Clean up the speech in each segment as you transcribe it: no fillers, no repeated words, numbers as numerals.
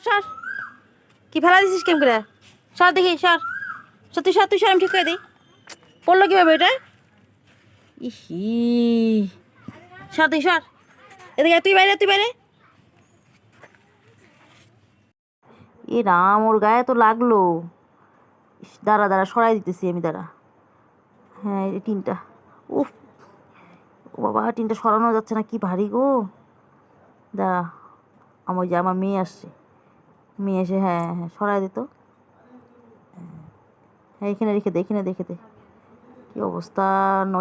সর কি ফেলা দিছিস কেম করে সর দেখি সর সত্যি সর তুই সর আমি ঠিক করে দিই পড়লো কীভাবে এটা ইহি সর দেখি সর এদিকে তুই বাইরে এ রাম ওর গায়ে তো লাগলো দাঁড়া সরাই দিতেছি আমি দাঁড়া হ্যাঁ এই টিনটা উফ ও বাবা টিনটা সরানো যাচ্ছে না কি ভারী গো দাঁড়া আমার মেয়ে আসছে মেয়ে এসে হ্যাঁ সরাই দিত হ্যাঁ এখানে রেখে দে কী অবস্থা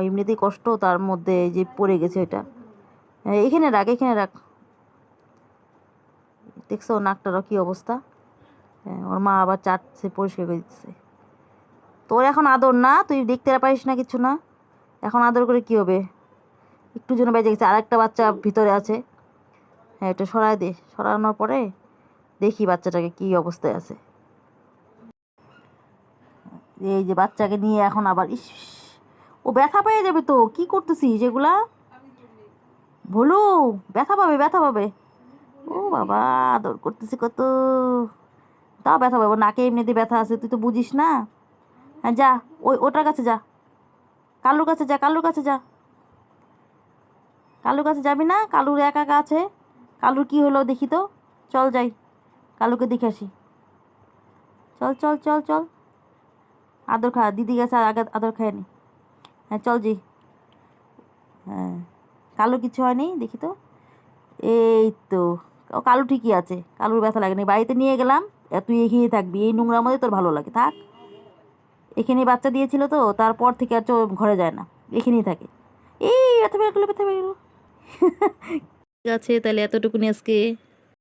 এমনিতেই কষ্ট তার মধ্যে যে পড়ে গেছে এটা হ্যাঁ এখানে রাখ দেখছো নাকটারও কী অবস্থা হ্যাঁ ওর মা আবার চাটছে পরিষ্কার করে দিচ্ছে তোর এখন আদর না তুই দেখতে পারিস না কিছু না এখন আদর করে কি হবে একটু জন্য বেঁচে গেছে আর একটা বাচ্চা ভিতরে আছে হ্যাঁ এটা সরানোর পরে দেখি বাচ্চাটাকে কি অবস্থায় আছে এই যে বাচ্চাকে নিয়ে এখন আবার ইস ও ব্যথা পেয়ে যাবে তো কি করতেছিস এগুলা ভোলু ব্যথা পাবে ও বাবা আদর করতেছি কত তাও ব্যথা পাবো নাকে এমনিতে ব্যথা আছে তুই তো বুঝিস না হ্যাঁ যা ওটার কাছে যা কালুর কাছে যা কালুর কাছে যাবি না কালুর একা আছে কালুর কি হলো দেখি তো চল যাই কালুকে দেখে আসি চল আদর খা দিদি গেছে আগে আদর খায় নি হ্যাঁ চল জি হ্যাঁ কালু কিছু হয়নি দেখি তো এই তো ও কালু ঠিকই আছে কালুর ব্যথা লাগেনি বাড়িতে নিয়ে গেলাম তুই এখানেই থাকবি এই নোংরার মধ্যে তোর ভালো লাগে থাক এখানেই বাচ্চা দিয়েছিল তো তারপর থেকে আর ঘরে যায় না এখানেই থাকে এই ব্যথা বের গেলো ঠিক আছে তাহলে এতটুকুনি আজকে